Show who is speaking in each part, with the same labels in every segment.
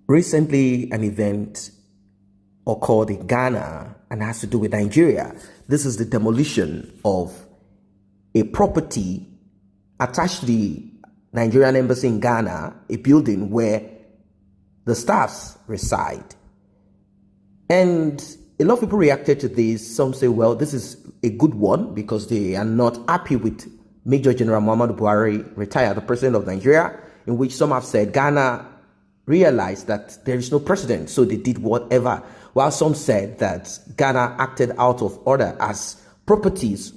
Speaker 1: Recently, an event occurred in Ghana and has to do with Nigeria. This is the demolition of a property attached to the Nigerian embassy in Ghana, a building where the staffs reside. And a lot of people reacted to this. Some say, well, this is a good one because they are not happy with Major General Muhammadu Buhari, retired, the president of Nigeria, in which some have said Ghana realized that there is no precedent, so they did whatever. While some said that Ghana acted out of order as properties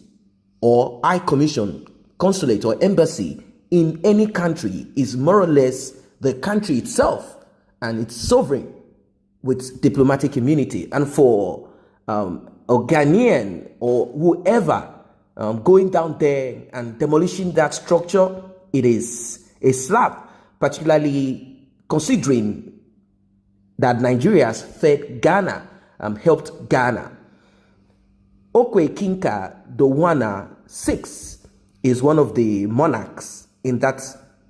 Speaker 1: or high commission, consulate or embassy in any country is more or less the country itself and it's sovereign with diplomatic immunity. And for a Ghanaian or whoever going down there and demolishing that structure, it is a slap, particularly considering that Nigeria's fed Ghana, helped Ghana. Okwe Kinka Dowana VI is one of the monarchs in that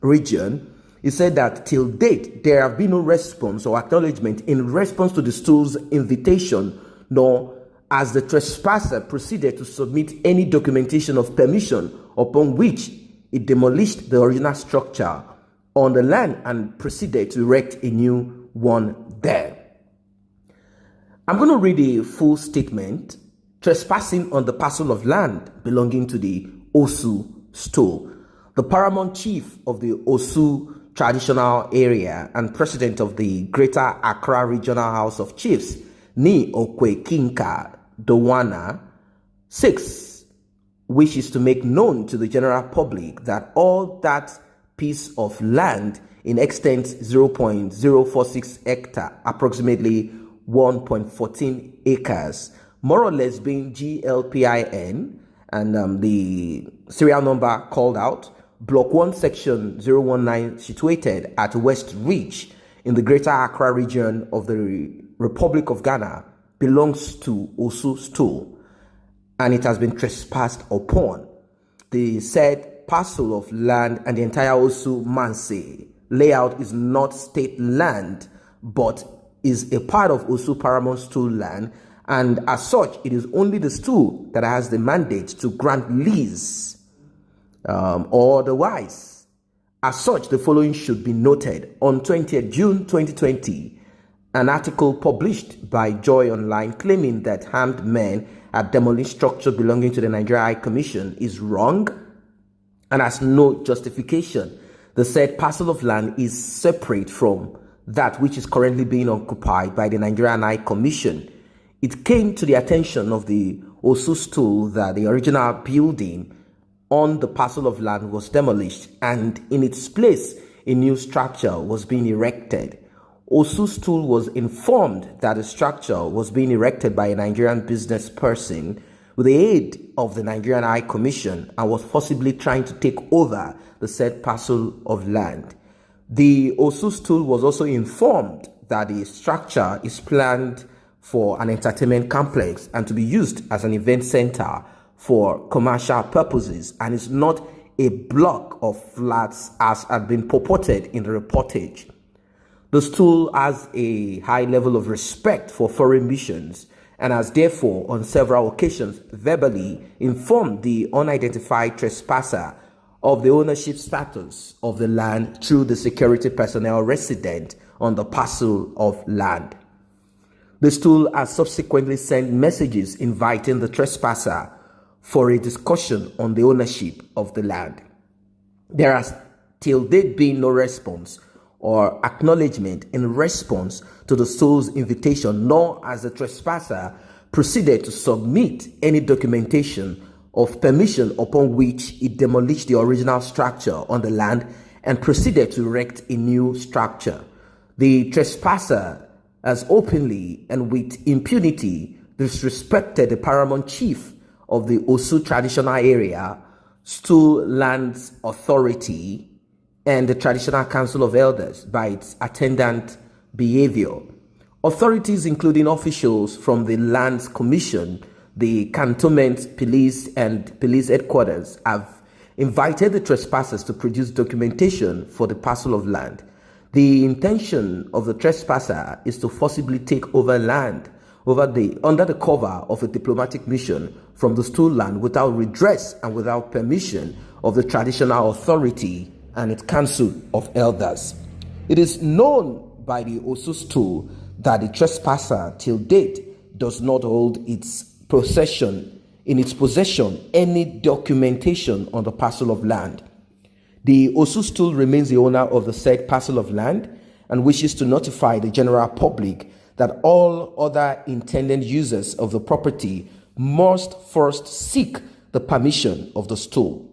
Speaker 1: region. He said that till date, there have been no response or acknowledgement in response to the stool's invitation, nor as the trespasser proceeded to submit any documentation of permission upon which it demolished the original structure on the land and proceeded to erect a new one there. I'm going to read a full statement. Trespassing on the parcel of land belonging to the Osu stool. The paramount chief of the Osu traditional area and president of the Greater Accra Regional House of Chiefs, Ni Okwe Kinka Dowana VI, wishes to make known to the general public that all that piece of land in extent 0.046 hectare, approximately 1.14 acres, more or less being GLPIN, and the serial number called out, Block 1, Section 019, situated at West Ridge in the Greater Accra region of the Republic of Ghana, belongs to Osu Stool, and it has been trespassed upon. The said parcel of land and the entire ß0MßSH layout is not state land, but is a part of Osu Paramount Stool land, and as such, it is only the stool that has the mandate to grant lease or otherwise. As such, the following should be noted. On 20th June 2020, an article published by Joy Online claiming that armed men had demolished structure belonging to the Nigeria High Commission is wrong and has no justification. The said parcel of land is separate from that which is currently being occupied by the Nigerian High Commission. It came to the attention of the Osu Stool that the original building on the parcel of land was demolished and in its place a new structure was being erected. Osu Stool was informed that the structure was being erected by a Nigerian business person with the aid of the Nigerian High Commission and was possibly trying to take over the said parcel of land. The Osu Stool was also informed that the structure is planned for an entertainment complex and to be used as an event center for commercial purposes, and is not a block of flats as had been purported in the reportage. The stool has a high level of respect for foreign missions and has therefore on several occasions verbally informed the unidentified trespasser of the ownership status of the land through the security personnel resident on the parcel of land. The stool has subsequently sent messages inviting the trespasser for a discussion on the ownership of the land. There has till date been no response or acknowledgement in response to the stool's invitation, nor has the trespasser proceeded to submit any documentation of permission upon which it demolished the original structure on the land and proceeded to erect a new structure. The trespasser has openly and with impunity disrespected the paramount chief of the Osu traditional area, Stool Lands Authority, and the Traditional Council of Elders by its attendant behavior. Authorities, including officials from the Lands Commission, the Cantonment Police and Police Headquarters, have invited the trespassers to produce documentation for the parcel of land. The intention of the trespasser is to forcibly take over land under the cover of a diplomatic mission from the stool land without redress and without permission of the traditional authority and its council of elders. It is known by the Osu stool that the trespasser till date does not hold in its possession any documentation on the parcel of land. The Osu stool remains the owner of the said parcel of land and wishes to notify the general public that all other intended users of the property must first seek the permission of the stool.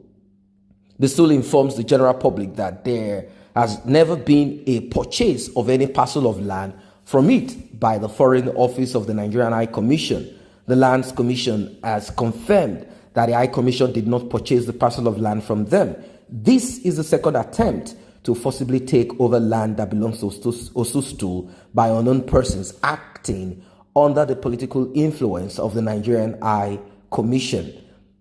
Speaker 1: The stool informs the general public that there has never been a purchase of any parcel of land from it by the Foreign Office of the Nigerian High Commission. The Lands Commission has confirmed that the High Commission did not purchase the parcel of land from them. This is the second attempt to forcibly take over land that belongs to Osu stool by unknown persons acting under the political influence of the Nigerian High Commission.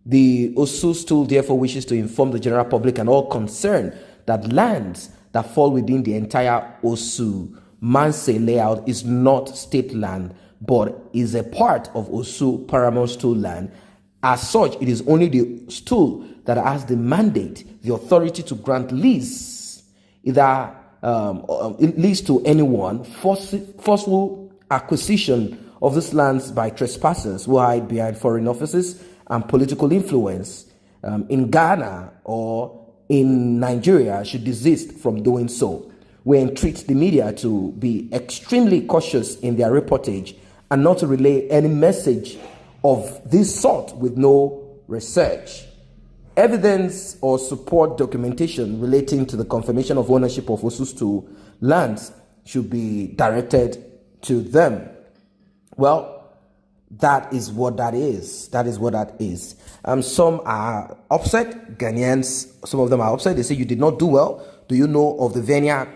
Speaker 1: The Osu stool therefore wishes to inform the general public and all concerned that lands that fall within the entire ß0MßSH layout is not state land, but is a part of Osu Paramount stool land. As such, it is only the stool that has the mandate, the authority to grant lease, either lease to anyone, forceful acquisition of these lands by trespassers who hide behind foreign offices and political influence in Ghana or in Nigeria should desist from doing so. We entreat the media to be extremely cautious in their reportage and not to relay any message of this sort with no research, evidence, or support documentation relating to the confirmation of ownership of Osu stool lands should be directed to them. Well, that is what that is. That is what that is. Some are upset, Ghanaians, some of them are upset. They say, you did not do well. Do you know of the Venia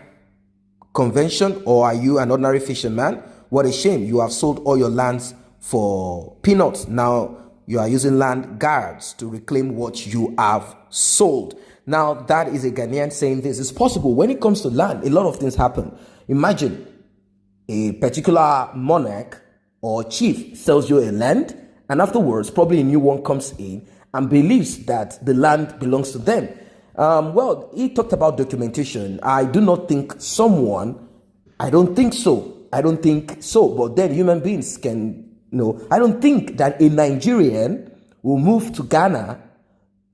Speaker 1: Convention, or are you an ordinary fisherman? What a shame. You have sold all your lands for peanuts. Now you are using land guards to reclaim what you have sold. Now that is a Ghanaian saying this. It's possible when it comes to land, a lot of things happen. Imagine a particular monarch or chief sells you a land, and afterwards probably a new one comes in and believes that the land belongs to them. Well, he talked about documentation. I do not think I don't think so. But then human beings can, I don't think that a Nigerian will move to Ghana,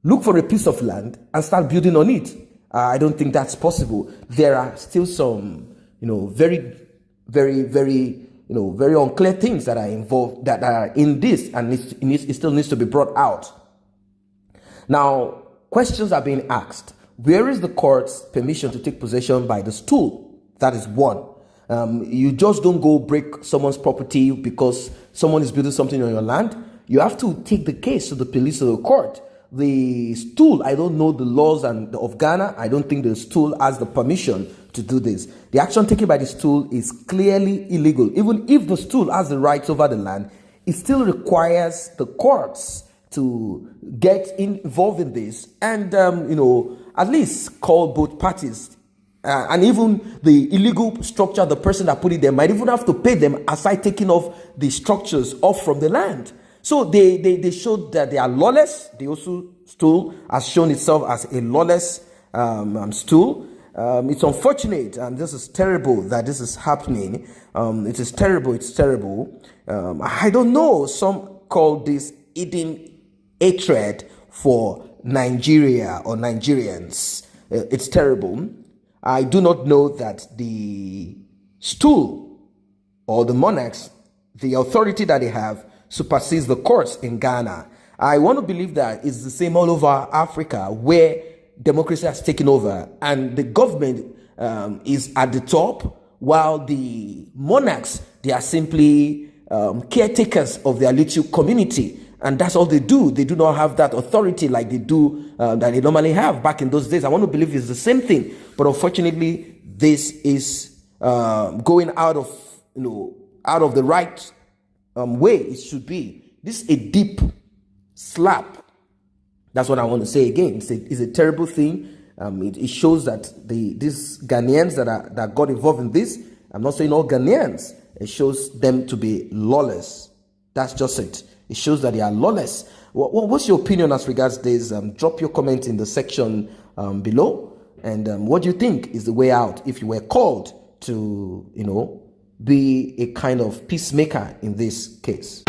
Speaker 1: look for a piece of land and start building on it. I don't think that's possible. There are still some, very, very, very, very unclear things that are involved, that are in this, and it still needs to be brought out. Now, questions are being asked. Where is the court's permission to take possession by the stool? That is one. You just don't go break someone's property because someone is building something on your land. You have to take the case to the police or the court. The stool, I don't know the laws of Ghana. I don't think the stool has the permission to do this. The action taken by the stool is clearly illegal. Even if the stool has the rights over the land, it still requires the courts to get involved in this and, at least call both parties. And even the illegal structure, the person that put it there might even have to pay them aside taking off the structures off from the land. So they showed that they are lawless. The Osu stool has shown itself as a lawless stool. It's unfortunate, and this is terrible that this is happening. It is terrible. It's terrible. I don't know. Some call this hidden hatred for Nigeria or Nigerians. It's terrible. I do not know that the stool or the monarchs, the authority that they have, supersedes the courts in Ghana. I want to believe that it's the same all over Africa, where democracy has taken over and the government is at the top, while the monarchs, they are simply caretakers of their little community. And that's all they do. They do not have that authority like they do, that they normally have back in those days. I want to believe it's the same thing. But unfortunately, this is going out of the right way it should be. This is a deep slap. That's what I want to say again. It's a terrible thing. It shows that these Ghanaians that got involved in this, I'm not saying all Ghanaians, it shows them to be lawless. That's just it. It shows that they are lawless. What's your opinion as regards this? Drop your comment in the section below. And what do you think is the way out if you were called to, be a kind of peacemaker in this case?